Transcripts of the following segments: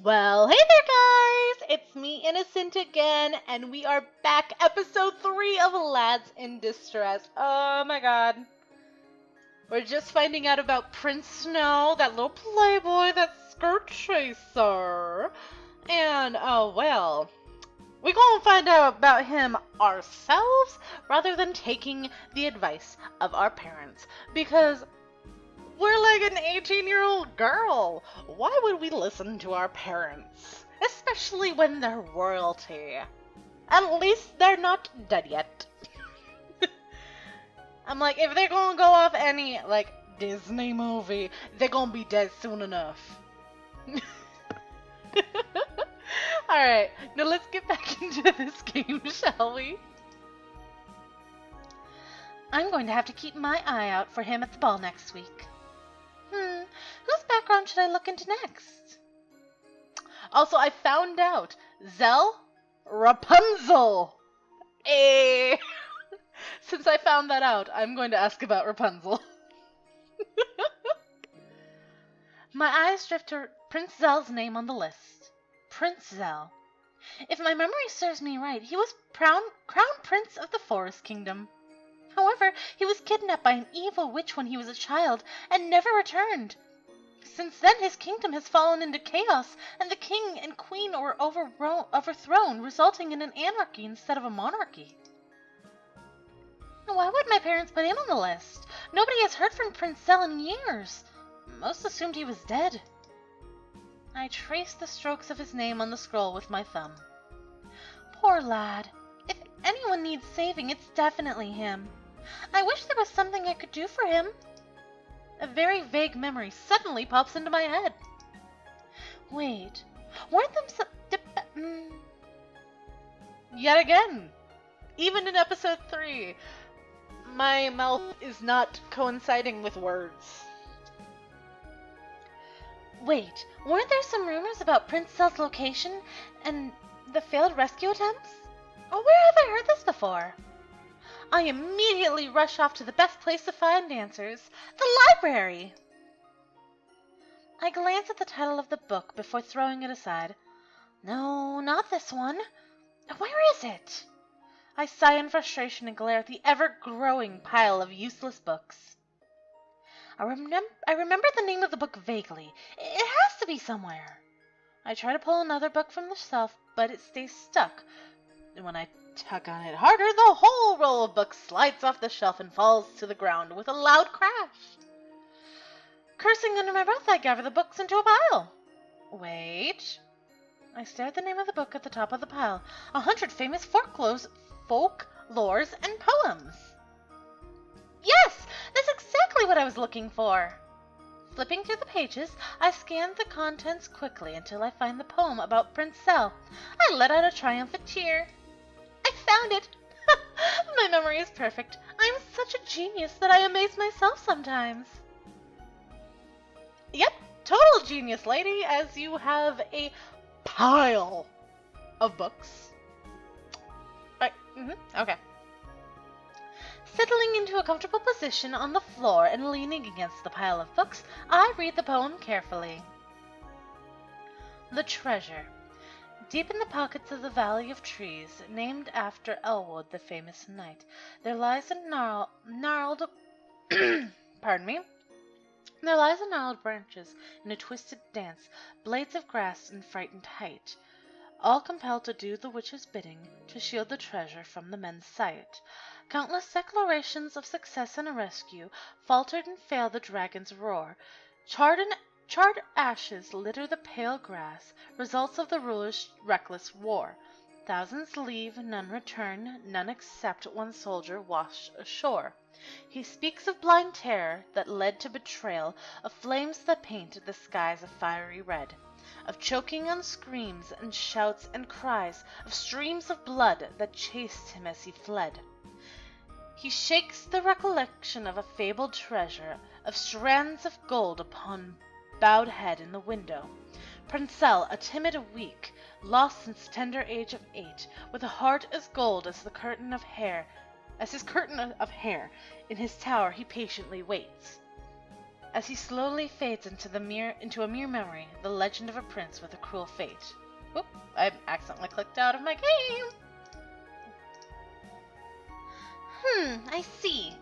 Well, hey there, guys! It's me, Innocent, again, and we are back, episode 3 of Lads in Distress. Oh my god. We're just finding out about Prince Snow, that little playboy, that skirt chaser. And, oh well, we're gonna find out about him ourselves rather than taking the advice of our parents. Because we're like an 18-year-old girl. Why would we listen to our parents? Especially when they're royalty. At least they're not dead yet. I'm like, if they're gonna go off any, like, Disney movie, they're gonna be dead soon enough. Alright, now let's get back into this game, shall we? I'm going to have to keep my eye out for him at the ball next week. Whose background should I look into next? Also, I found out Zell Rapunzel. Eh. Since I found that out, I'm going to ask about Rapunzel. My eyes drift to Prince Zell's name on the list. Prince Zell. If my memory serves me right, he was crown prince of the Forest Kingdom. However, he was kidnapped by an evil witch when he was a child and never returned. Since then, his kingdom has fallen into chaos, and the king and queen were overthrown, resulting in an anarchy instead of a monarchy. Why would my parents put him on the list? Nobody has heard from Prince Zell in years. Most assumed he was dead. I traced the strokes of his name on the scroll with my thumb. Poor lad. If anyone needs saving, it's definitely him. I wish there was something I could do for him. A very vague memory suddenly pops into my head. Wait, weren't them Yet again, even in episode 3, my mouth is not coinciding with words. Wait, weren't there some rumors about Prince Zell's location and the failed rescue attempts? Oh, where have I heard this before? I immediately rush off to the best place to find answers, the library. I glance at the title of the book before throwing it aside. No, not this one. Where is it? I sigh in frustration and glare at the ever-growing pile of useless books. I remember the name of the book vaguely. It has to be somewhere. I try to pull another book from the shelf, but it stays stuck. And when I tug on it harder, the whole roll of books slides off the shelf and falls to the ground with a loud crash. Cursing under my breath, I gather the books into a pile. Wait. I stare at the name of the book at the top of the pile. 100 famous folklores and poems. Yes, that's exactly what I was looking for. Flipping through the pages, I scan the contents quickly until I find the poem about Prince Zell. I let out a triumphant cheer. I found it! My memory is perfect. I'm such a genius that I amaze myself sometimes. Yep, total genius, lady, as you have a pile of books. Right, okay. Settling into a comfortable position on the floor and leaning against the pile of books, I read the poem carefully. The Treasure. Deep in the pockets of the Valley of Trees, named after Elwood, the famous knight, there lies a gnarled pardon me. There lies a gnarled branches in a twisted dance, blades of grass in frightened height, all compelled to do the witch's bidding, to shield the treasure from the men's sight. Countless declarations of success and a rescue faltered and failed the dragon's roar. Charred ashes litter the pale grass, results of the ruler's reckless war. Thousands leave, none return, none except one soldier washed ashore. He speaks of blind terror that led to betrayal, of flames that painted the skies a fiery red, of choking on screams and shouts and cries, of streams of blood that chased him as he fled. He shakes the recollection of a fabled treasure, of strands of gold upon bowed head in the window. Prince Zell, a timid weak, lost since tender age of 8, with a heart as gold as his curtain of hair, in his tower he patiently waits. as he slowly fades into a mere memory, the legend of a prince with a cruel fate. Oop, I accidentally clicked out of my game. I see.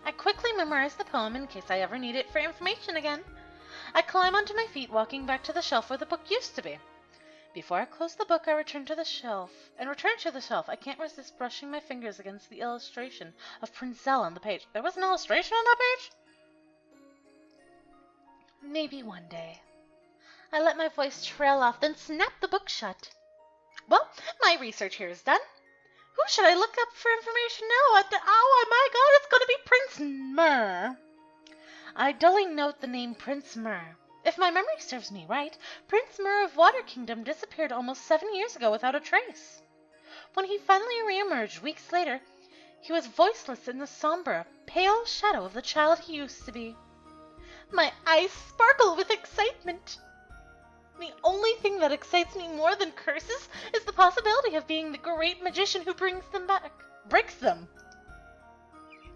I quickly memorize the poem in case I ever need it for information again. I climb onto my feet, walking back to the shelf where the book used to be. Before I close the book, I return to the shelf. I can't resist brushing my fingers against the illustration of Princelle on the page. There was an illustration on that page? Maybe one day. I let my voice trail off, then snap the book shut. Well, my research here is done. Who should I look up for information now? Oh my god, it's going to be Prince Myrrh. I dully note the name Prince Myrrh. If my memory serves me right, Prince Myrrh of Water Kingdom disappeared almost 7 years ago without a trace. When he finally re-emerged weeks later, he was voiceless in the somber, pale shadow of the child he used to be. My eyes sparkle with excitement. The only thing that excites me more than curses is the possibility of being the great magician who brings them back. Breaks them.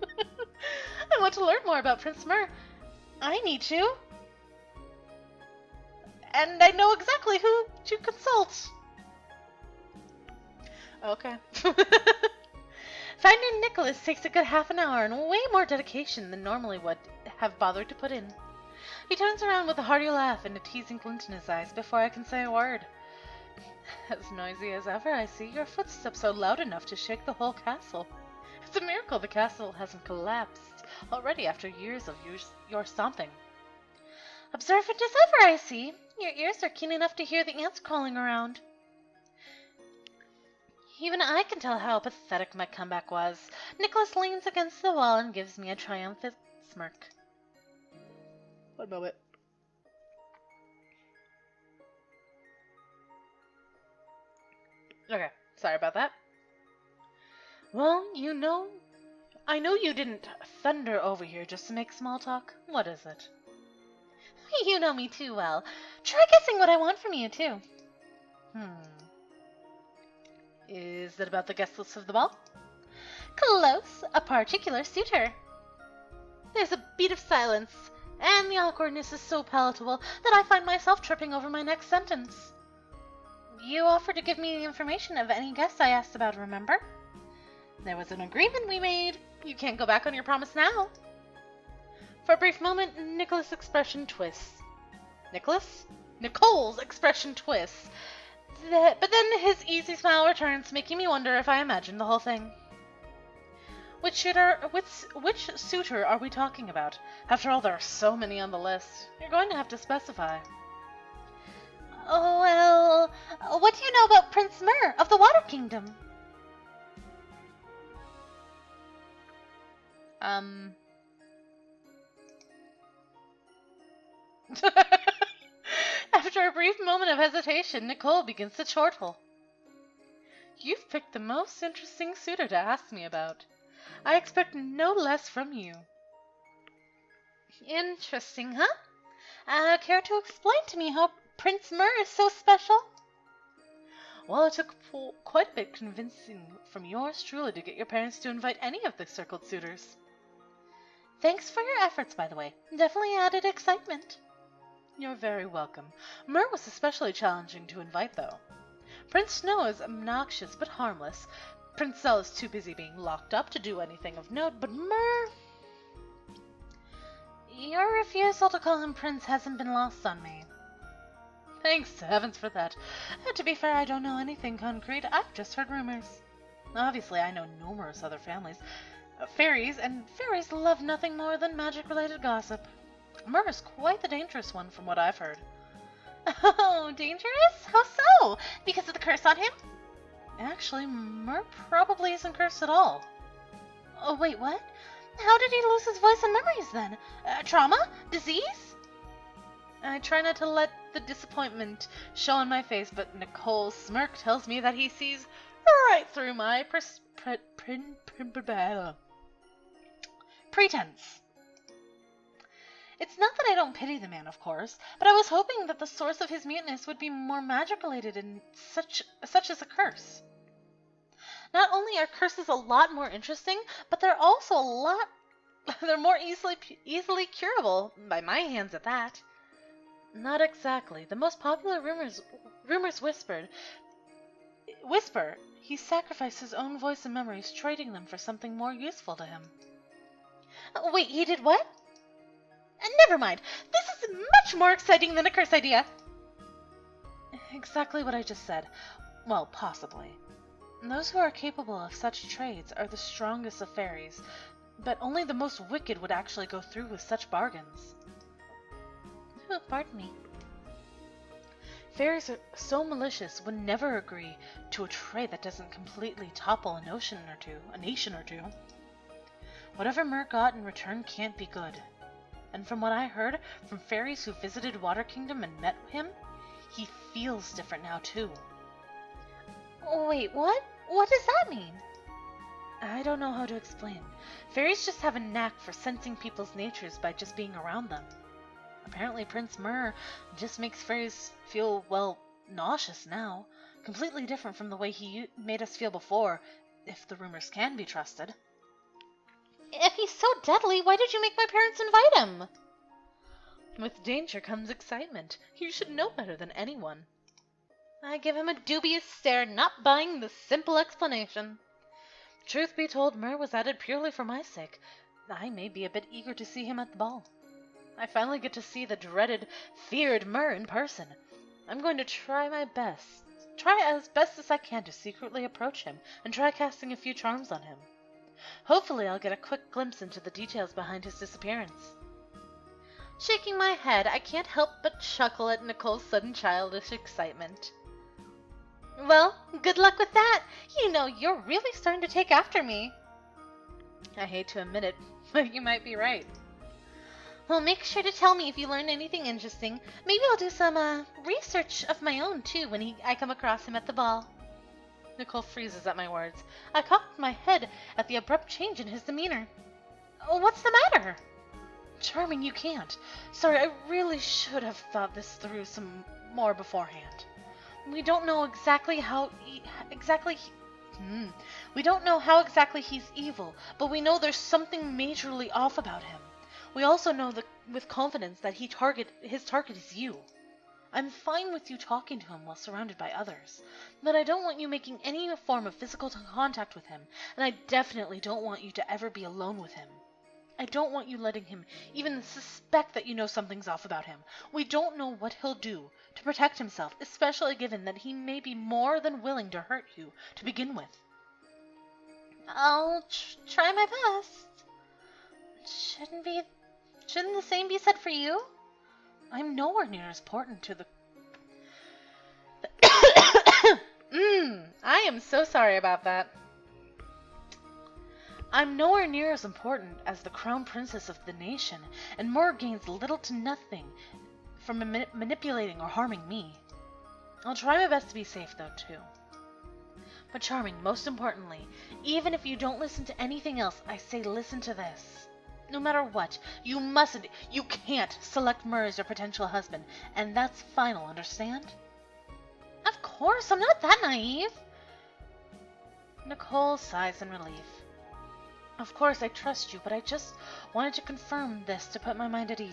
I want to learn more about Prince Myrrh. I need to. And I know exactly who to consult. Okay. Finding Nicholas takes a good half an hour and way more dedication than normally would have bothered to put in. He turns around with a hearty laugh and a teasing glint in his eyes before I can say a word. As noisy as ever, I see. Your footsteps so loud enough to shake the whole castle. It's a miracle the castle hasn't collapsed already after years of your stomping. Observant as ever, I see. Your ears are keen enough to hear the ants crawling around. Even I can tell how pathetic my comeback was. Nicholas leans against the wall and gives me a triumphant smirk. One moment. Okay, sorry about that. Well, I know you didn't thunder over here just to make small talk. What is it? You know me too well. Try guessing what I want from you, too. Is it about the guest list of the ball? Close. A particular suitor. There's a beat of silence, and the awkwardness is so palatable that I find myself tripping over my next sentence. You offered to give me the information of any guests I asked about, remember? There was an agreement we made. You can't go back on your promise now. For a brief moment, Nicholas' expression twists. Nicole's expression twists. But then his easy smile returns, making me wonder if I imagined the whole thing. Which suitor are we talking about? After all, there are so many on the list. You're going to have to specify. Oh, well, what do you know about Prince Myrrh of the Water Kingdom? After a brief moment of hesitation, Nicole begins to chortle. You've picked the most interesting suitor to ask me about. I expect no less from you. Interesting, huh? Care to explain to me how Prince Myrrh is so special? Well, it took quite a bit convincing from yours truly to get your parents to invite any of the circled suitors. Thanks for your efforts, by the way. Definitely added excitement. You're very welcome. Myrrh was especially challenging to invite, though. Prince Snow is obnoxious but harmless. Princelle is too busy being locked up to do anything of note, but Myrrh... Your refusal to call him Prince hasn't been lost on me. Thanks to heavens for that. To be fair, I don't know anything concrete. I've just heard rumors. Obviously, I know numerous other families. Fairies, and fairies love nothing more than magic-related gossip. Myrrh is quite the dangerous one from what I've heard. Oh, dangerous? How so? Because of the curse on him? Actually, Myrrh probably isn't cursed at all. Oh, wait, what? How did he lose his voice and memories then? Trauma? Disease? I try not to let the disappointment show on my face, but Nicole's smirk tells me that he sees right through my pretense. It's not that I don't pity the man, of course, but I was hoping that the source of his muteness would be more magic-related and such as a curse. Not only are curses a lot more interesting, but they're also a lot They're more easily curable, by my hands at that. Not exactly. The most popular rumors whisper he sacrificed his own voice and memories, trading them for something more useful to him. Wait, he did what? Never mind. This is much more exciting than a curse idea. Exactly what I just said. Well, possibly. Those who are capable of such trades are the strongest of fairies, but only the most wicked would actually go through with such bargains. Oh, pardon me. Fairies are so malicious would never agree to a trade that doesn't completely topple a nation or two. Whatever Mer got in return can't be good. And from what I heard from fairies who visited Water Kingdom and met him, he feels different now too. Wait, what? What does that mean? I don't know how to explain. Fairies just have a knack for sensing people's natures by just being around them. Apparently Prince Mer just makes fairies feel, well, nauseous now. Completely different from the way he made us feel before, if the rumors can be trusted. If he's so deadly, why did you make my parents invite him? With danger comes excitement. You should know better than anyone. I give him a dubious stare, not buying the simple explanation. Truth be told, Mer was added purely for my sake. I may be a bit eager to see him at the ball. I finally get to see the dreaded, feared Mer in person. I'm going to try as best as I can to secretly approach him and try casting a few charms on him. Hopefully I'll get a quick glimpse into the details behind his disappearance. Shaking my head, I can't help but chuckle at Nicole's sudden childish excitement. Well, good luck with that. You know, you're really starting to take after me. I hate to admit it, but you might be right. Well, make sure to tell me if you learn anything interesting. Maybe I'll do some research of my own, too, when I come across him at the ball. Nicole freezes at my words. I cocked my head at the abrupt change in his demeanor. Oh, what's the matter? Charming, you can't. Sorry, I really should have thought this through some more beforehand. We don't know exactly how we don't know how exactly he's evil, but we know there's something majorly off about him. We also know that with confidence that his target is you. I'm fine with you talking to him while surrounded by others, but I don't want you making any form of physical contact with him, and I definitely don't want you to ever be alone with him. I don't want you letting him even suspect that you know something's off about him. We don't know what he'll do to protect himself, especially given that he may be more than willing to hurt you to begin with. I'll try my best. Shouldn't the same be said for you? I'm nowhere near as important to the... I am so sorry about that. I'm nowhere near as important as the crown princess of the nation, and Mer gains little to nothing from manipulating or harming me. I'll try my best to be safe, though, too. But Charming, most importantly, even if you don't listen to anything else, I say listen to this. No matter what, you can't select Mer as your potential husband, and that's final, understand? Of course, I'm not that naive. Nicole sighs in relief. Of course, I trust you, but I just wanted to confirm this to put my mind at ease.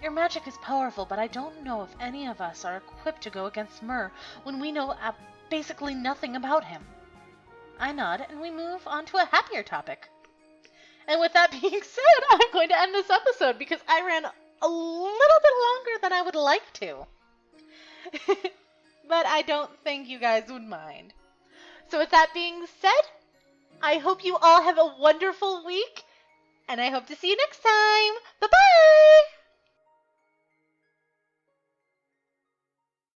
Your magic is powerful, but I don't know if any of us are equipped to go against Mer when we know basically nothing about him. I nod, and we move on to a happier topic. And with that being said, I'm going to end this episode because I ran a little bit longer than I would like to. But I don't think you guys would mind. So with that being said, I hope you all have a wonderful week, and I hope to see you next time. Bye-bye!